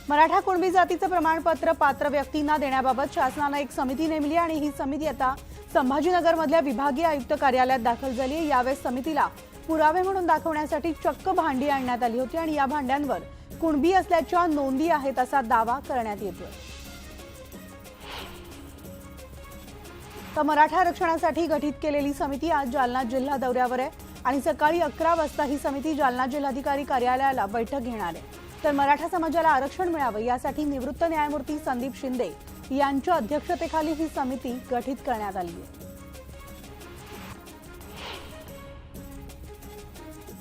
मराठा कुणबी जातीचे प्रमाणपत्र पात्र व्यक्तींना देण्याबाबत शासनाने एक समिती नेमली आणि ही समिती आता संभाजीनगरमधल्या विभागीय आयुक्त कार्यालयात दाखल झाली। यावेळेस समितीला पुरावे म्हणून दाखवण्यासाठी चक्क भांडी आणण्यात आली होती आणि या भांड्यांवर कुणबी असल्याच्या नोंदी आहेत असा दावा करण्यात येतोय। तर मराठा आरक्षणासाठी गठीत केलेली समिती आज जालना जिल्हा दौऱ्यावर आहे आणि सकाळी 11 वाजता ही समिती जालना जिल्हाधिकारी कार्यालयाला बैठक घेणार आहे। तर मराठा समाजाला आरक्षण मिळावं यासाठी निवृत्त न्यायमूर्ती संदीप शिंदे यांच्या अध्यक्षतेखाली ही समिती गठीत करण्यात आली आहे।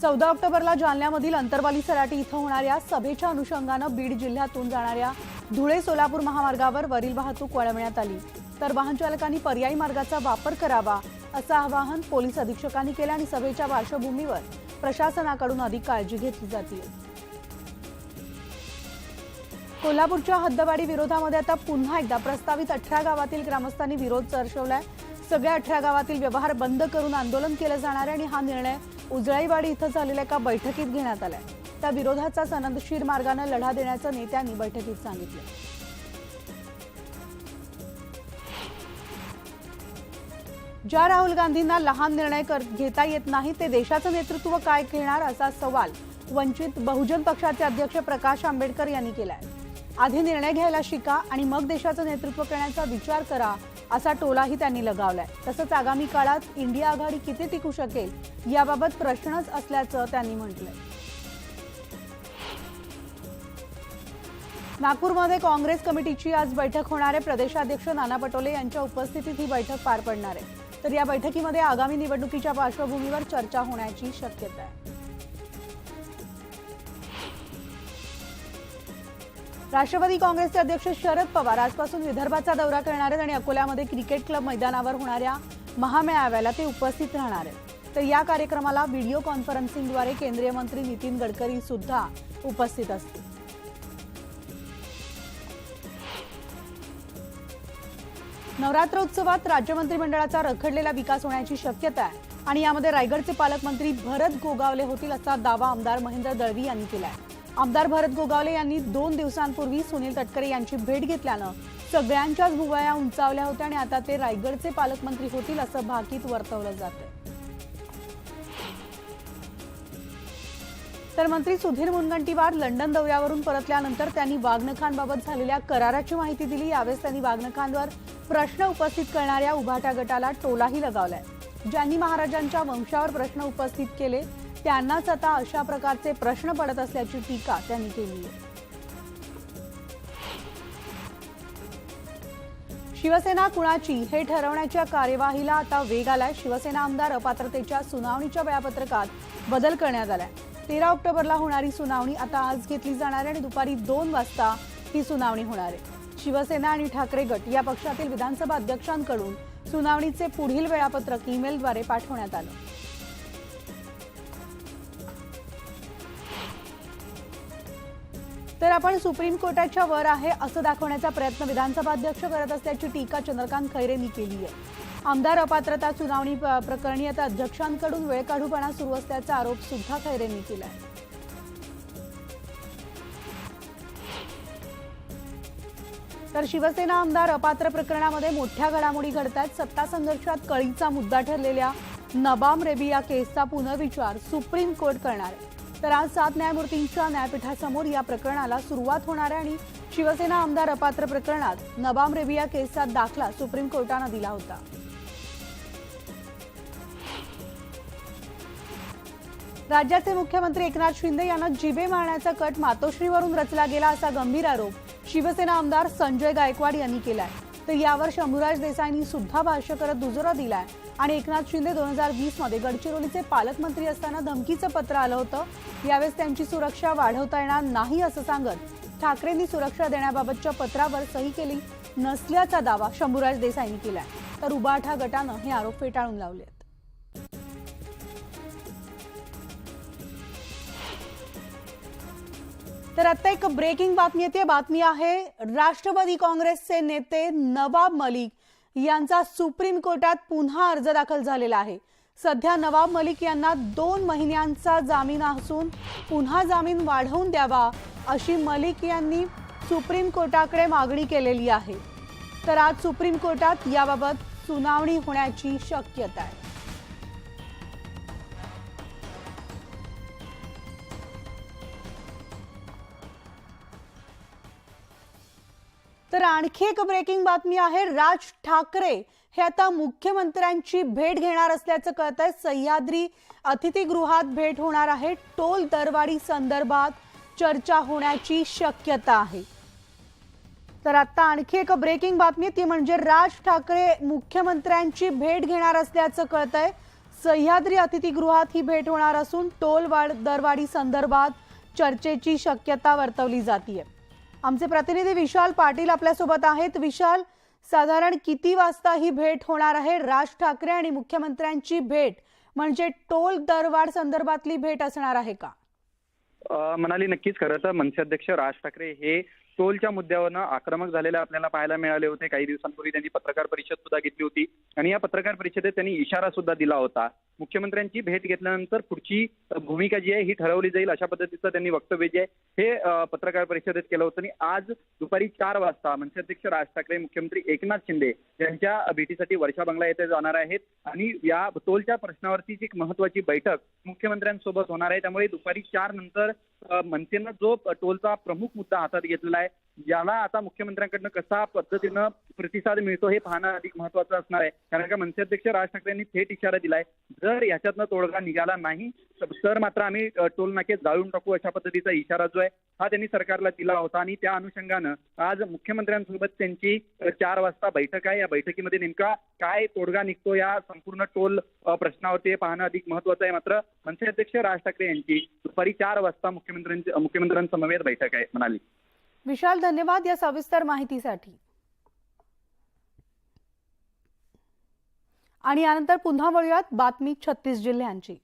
14 ऑक्टोबरला जालन्यामधील अंतरवाली सराटी इथं होणाऱ्या सभेच्या अनुषंगानं बीड जिल्ह्यातून जाणाऱ्या धुळे सोलापूर महामार्गावर वरील वाहतूक वळवण्यात आली। तर वाहन चालकांनी पर्यायी मार्गाचा वापर करावा असं आवाहन पोलीस अधीक्षकांनी केलं आणि सभेच्या पार्श्वभूमीवर प्रशासनाकडून अधिक काळजी घेतली जाते। कोल्हापूरच्या हद्दवाढी विरोधामध्ये आता पुन्हा एकदा प्रस्तावित 18 गावातील ग्रामस्थांनी विरोध दर्शवलाय। सगळ्या 18 गावातील व्यवहार बंद करून आंदोलन केलं जाणार आहे आणि हा निर्णय उजळाईवाडी इथं झालेल्या एका बैठकीत घेण्यात आलाय। त्या विरोधाचा सनदशीर मार्गाने लढा देण्याचं नेत्यांनी बैठकीत सांगितलं। ज्या राहुल गांधींना लहान निर्णय घेता येत नाही ते देशाचं नेतृत्व काय घेणार असा सवाल वंचित बहुजन पक्षाचे अध्यक्ष प्रकाश आंबेडकर यांनी केलाय। आधी निर्णय घ्यायला शिका आणि मग देशाचं नेतृत्व करण्याचा विचार करा असा टोलाही त्यांनी लगावलाय। तसंच आगामी काळात इंडिया आघाडी किती टिकू शकेल याबाबत प्रश्नच असल्याचं त्यांनी म्हटलंय। नागपूरमध्ये काँग्रेस कमिटीची आज बैठक होणार आहे। प्रदेशाध्यक्ष नाना पटोले यांच्या उपस्थितीत ही बैठक पार पडणार आहे। तर या बैठकीमध्ये आगामी निवडणुकीच्या पार्श्वभूमीवर चर्चा होण्याची शक्यता आहे। राष्ट्रवादी काँग्रेसचे अध्यक्ष शरद पवार आजपासून विदर्भाचा दौरा करणार आहेत आणि अकोल्यामध्ये क्रिकेट क्लब मैदानावर होणाऱ्या महामेळाव्याला ते उपस्थित राहणार आहेत। तर या कार्यक्रमाला व्हिडिओ कॉन्फरन्सिंगद्वारे केंद्रीय मंत्री नितीन गडकरी सुद्धा उपस्थित असतील। नवरात्रोत्सवात राज्य मंत्रिमंडळाचा रखडलेला विकास होण्याची शक्यता आहे आणि यामध्ये रायगडचे पालकमंत्री भरत गोगावले होतील असा दावा आमदार महेंद्र दळवी यांनी केलाय। आमदार भरत गोगावले यांनी 2 दिवसांपूर्वी सुनील तटकरे यांची भेट घेतल्यानं सगळ्यांच्याच भुवया उंचावल्या होत्या आणि आता ते रायगडचे पालकमंत्री होतील असं भाकीत वर्तवलं जातंय। तर मंत्री सुधीर मुनगंटीवार लंडन दौऱ्यावरून परतल्यानंतर त्यांनी वाघनखांबाबत झालेल्या कराराची माहिती दिली। यावेळेस त्यांनी वाघनखांवर प्रश्न उपस्थित करणाऱ्या उभाटा गटाला टोलाही लगावलाय। ज्यांनी महाराजांच्या वंशावर प्रश्न उपस्थित केले त्यांनाच आता अशा प्रकारचे प्रश्न पडत असल्याची टीका त्यांनी केली आहे। शिवसेना कुणाची हे ठरवण्याच्या कार्यवाहीला आता वेग आलाय। शिवसेना आमदार अपात्रतेच्या सुनावणीच्या वेळापत्रकात बदल करण्यात आलाय। 13 ऑक्टोबरला होणारी सुनावणी आता आज घेतली जाणार आहे आणि दुपारी 2 वाजता ही सुनावणी होणार आहे। शिवसेना आणि ठाकरे गट या पक्षातील विधानसभा अध्यक्षांकडून सुनावणीचे पुढील वेळापत्रक ईमेलद्वारे पाठवण्यात आलं। तर आपण सुप्रीम कोर्टाच्या वर आहे असं दाखवण्याचा प्रयत्न विधानसभा अध्यक्ष करत असल्याची टीका चंद्रकांत खैरेंनी केली आहे। आमदार अपात्रता सुनावणी प्रकरणी आता अध्यक्षांकडून वेळकाढूपणा सुरू असल्याचा आरोप सुद्धा खैरेंनी केलाय। तर शिवसेना आमदार अपात्र प्रकरणामध्ये मोठ्या घडामोडी घडतात। सत्ता संघर्षात कळीचा मुद्दा ठरलेल्या नबाम रेबिया केसचा पुनर्विचार सुप्रीम कोर्ट करणार आहे। तर आज 7 न्यायमूर्तींच्या न्यायपीठासमोर या प्रकरणाला सुरुवात होणार आहे आणि शिवसेना आमदार अपात्र प्रकरणात नबाम रेबिया केसचा दाखला सुप्रीम कोर्टाने दिला होता। राज्याचे मुख्यमंत्री एकनाथ शिंदे यांना जिवे मारण्याचा कट मातोश्रीवरून रचला गेला असा गंभीर आरोप शिवसेना आमदार संजय गायकवाड यांनी केलाय। तर यावर शंभूराज देसाईंनी सुद्धा भाष्य करत दुजोरा दिलाय आणि एकनाथ शिंदे 2020 मध्ये गडचिरोलीचे पालकमंत्री असताना धमकीचं पत्र आलं होतं। यावेळेस त्यांची सुरक्षा वाढवता येणार नाही असं सांगत ठाकरेंनी सुरक्षा देण्याबाबतच्या पत्रावर सही केली नसल्याचा दावा शंभूराज देसाईंनी केलाय। तर उबाठा गटानं हे आरोप फेटाळून लावलेत। तर आता एक ब्रेकिंग बातमी येते। बातमी आहे राष्ट्रवादी काँग्रेसचे नेते नवाब मलिक यांचा सुप्रीम कोर्टात पुन्हा अर्ज दाखल झालेला आहे। सध्या नवाब मलिक यांना 2 महिन्यांचा जामीन असून पुन्हा जामीन वाढवून द्यावा अशी मलिक यांनी सुप्रीम कोर्टाकडे मागणी केलेली आहे। तर आज सुप्रीम कोर्टात याबाबत सुनावणी होण्याची शक्यता आहे। तर आणखी एक ब्रेकिंग बातमी आहे। राज ठाकरे हे आता मुख्यमंत्र्यांची भेट घेणार असल्याचं कळतंय। सह्याद्री अतिथीगृहात भेट होणार आहे। टोल दरवाढी संदर्भात चर्चा होण्याची शक्यता आहे। तर आता आणखी एक ब्रेकिंग बातमी ती म्हणजे राज ठाकरे मुख्यमंत्र्यांची भेट घेणार असल्याचं कळतंय। सह्याद्री अतिथीगृहात ही भेट होणार असून टोल दरवाढी संदर्भात चर्चेची शक्यता वर्तवली जातीये। आमचे प्रतिनिधी विशाल पाटील आपल्या सोबत आहेत। विशाल, साधारण किती वाजता ही भेट होणार आहे? राज ठाकरे आणि मुख्यमंत्र्यांची भेट म्हणजे टोल दरवाढ संदर्भातली भेट असणार आहे का? मनाली, नक्कीच। खरं तर मनसे अध्यक्ष राज ठाकरे हे टोलच्या मुद्द्यावरनं आक्रमक झालेले आपल्याला पाहायला मिळाले होते। काही दिवसांपूर्वी त्यांनी पत्रकार परिषद सुद्धा घेतली होती आणि या पत्रकार परिषदेत त्यांनी इशारा सुद्धा दिला होता। मुख्यमंत्र्यांची भेट घेतल्यानंतर पुढची भूमिका जी आहे ही ठरवली जाईल, अशा पद्धतीचं त्यांनी वक्तव्य जे आहे हे पत्रकार परिषदेत केलं होतं। आणि आज दुपारी 4 वाजता मनसे अध्यक्ष राज ठाकरे मुख्यमंत्री एकनाथ शिंदे यांच्या भेटीसाठी वर्षा बंगला येथे जाणार आहेत आणि या टोलच्या प्रश्नावरची एक महत्त्वाची बैठक मुख्यमंत्र्यांसोबत होणार आहे। त्यामुळे दुपारी 4 नंतर मनसेनं जो टोलचा प्रमुख मुद्दा हातात घेतलेला आहे, याला आता मुख्यमंत्र्यांकडनं कसा पद्धतीनं प्रतिसाद मिळतो हे पाहणं अधिक महत्त्वाचं असणार आहे। कारण का मनसे अध्यक्ष राज ठाकरे यांनी थेट इशारा दिलाय, जर याच्यातनं तोडगा निघाला नाही तर मात्र आम्ही टोल नाके जाळून टाकू, अशा पद्धतीचा इशारा जो आहे हा त्यांनी सरकारला दिला होता। आणि त्या अनुषंगानं आज मुख्यमंत्र्यांसोबत त्यांची 4 वाजता बैठक आहे। या बैठकीमध्ये नेमका काय तोडगा निघतो या संपूर्ण टोल प्रश्नावरती हे पाहणं अधिक महत्त्वाचं आहे। मात्र मनसे अध्यक्ष राज ठाकरे यांची दुपारी 4 वाजता मुख्यमंत्र्यांसमवेत बैठक आहे। म्हणाली विशाल, धन्यवाद या सविस्तर माहितीसाठी। आणि यानंतर पुन्हा वळूयात बातमी 36 जिल्ह्यांची।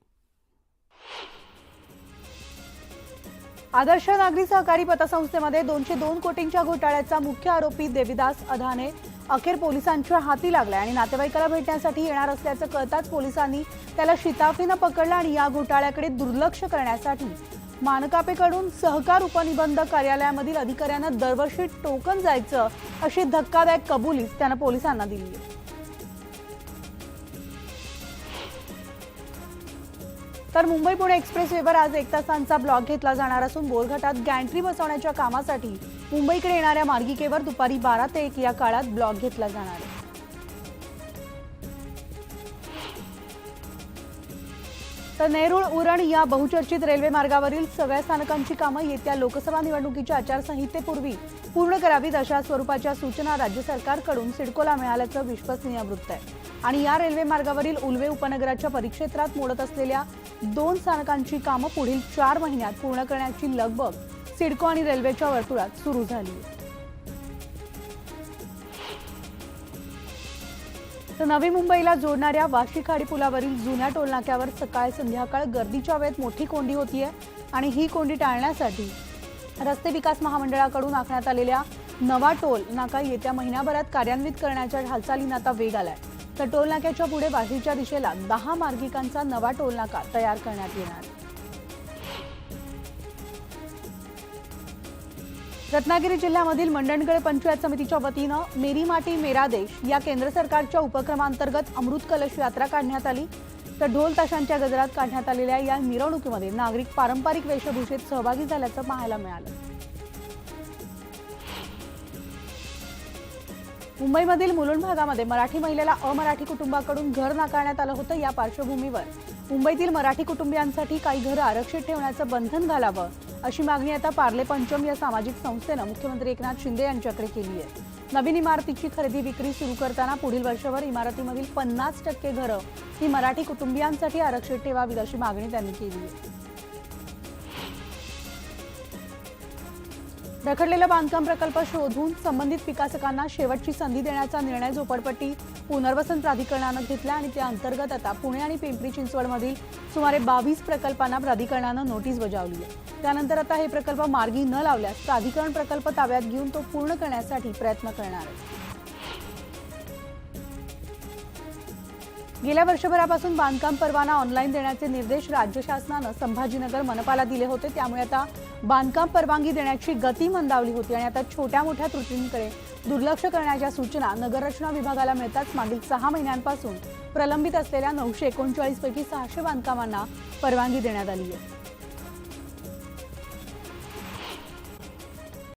आदर्श नागरी सहकारी पतसंस्थेमध्ये 202 कोटींच्या घोटाळ्याचा मुख्य आरोपी देविदास अधाने अखेर पोलिसांच्या हाती लागलाय आणि नातेवाईकाला भेटण्यासाठी येणार असल्याचं कळताच पोलिसांनी त्याला शिताफीनं पकडलं आणि या घोटाळ्याकडे दुर्लक्ष करण्यासाठी मानकापेकडून सहकार उपनिबंधक कार्यालयामधील अधिकाऱ्यांना दरवर्षी टोकन जायचं अशी धक्कादायक कबुली त्यानं पोलिसांना दिली आहे। तर मुंबई पुणे एक्सप्रेसवेवर आज 1 तासांचा ब्लॉक घेतला जाणार असून बोरघाटात गॅन्ट्री बसवण्याच्या कामासाठी मुंबईकडे येणाऱ्या मार्गिकेवर दुपारी 12 ते 1 या काळात ब्लॉक घेतला जाणार आहे। तर नेरूळ उरण या बहुचर्चित रेल्वे मार्गावरील सगळ्या स्थानकांची कामं येत्या लोकसभा निवडणुकीच्या आचारसंहितेपूर्वी पूर्ण करावीत अशा स्वरूपाच्या सूचना राज्य सरकारकडून सिडकोला मिळाल्याचं विश्वसनीय वृत्त आहे। आणि या रेल्वे मार्गावरील उल्वे उपनगराच्या परिक्षेत्रात मोडत असलेल्या 2 स्थानकांची कामं पुढील 4 महिन्यात पूर्ण करण्याची लगबग सिडको आणि रेल्वेच्या वर्तुळात सुरू झाली आहे। तर नवी मुंबईला जोडणाऱ्या वाशी खाडी पुलावरील जुन्या टोलनाक्यावर सकाळ संध्याकाळ गर्दीच्या वेळेत मोठी कोंडी होतीये आणि ही कोंडी टाळण्यासाठी रस्ते विकास महामंडळाकडून आखण्यात आलेल्या नवा टोल नाका येत्या महिन्याभरात कार्यान्वित करण्याच्या हालचालींना आता वेग आलाय। तर टोल नाक्याच्या पुढे वाशीच्या दिशेला 10 मार्गिकांचा नवा टोल नाका तयार करण्यात येणार आहे। रत्नागिरी जिल्ह्यामधील मंडणगड पंचायत समितीच्या वतीनं मेरी माटी मेरा देश या केंद्र सरकारच्या उपक्रमांतर्गत अमृत कलश यात्रा काढण्यात आली। तर ढोल ताशांच्या गजरात काढण्यात आलेल्या या मिरवणुकीमध्ये नागरिक पारंपरिक वेशभूषेत सहभागी झाल्याचं पाहायला मिळालं। मुंबईमधील मुलुंड भागामध्ये मराठी महिलेला अमराठी कुटुंबाकडून घर नाकारण्यात आलं होतं। या पार्श्वभूमीवर मुंबईतील मराठी कुटुंबियांसाठी काही घरं आरक्षित ठेवण्याचं बंधन घालावं अशी मागणी आता पार्ले पंचम या सामाजिक संस्थेनं मुख्यमंत्री एकनाथ शिंदे यांच्याकडे केली आहे। नवीन इमारतीची खरेदी विक्री सुरू करताना पुढील वर्षभर इमारतीमधील 50% घरं ही मराठी कुटुंबियांसाठी आरक्षित ठेवावीत अशी मागणी त्यांनी केली आहे। रखडलेला बांधकाम प्रकल्प शोधून संबंधित विकासकांना शेवटची संधी देण्याचा निर्णय झोपडपट्टी पुनर्वसन प्राधिकरणानं घेतला आणि त्या अंतर्गत आता पुणे आणि पिंपरी चिंचवडमधील सुमारे 22 प्रकल्पांना प्राधिकरणानं नोटीस बजावली आहे। त्यानंतर आता हे प्रकल्प मार्गी न लावल्यास प्राधिकरण प्रकल्प ताब्यात घेऊन तो पूर्ण करण्यासाठी प्रयत्न करणार आहे। गेल्या वर्षभरापासून बांधकाम परवाना ऑनलाईन देण्याचे निर्देश राज्य शासनानं संभाजीनगर मनपाला दिले होते. त्यामुळे आता बांधकाम परवानगी देण्याची गती मंदावली होती आणि आता छोट्या मोठ्या त्रुटींकडे दुर्लक्ष करण्याच्या सूचना नगररचना विभागाला मिळताच मागील 6 महिन्यांपासून प्रलंबित असलेल्या 939 पैकी 600 बांधकामांना परवानगी देण्यात आली आहे.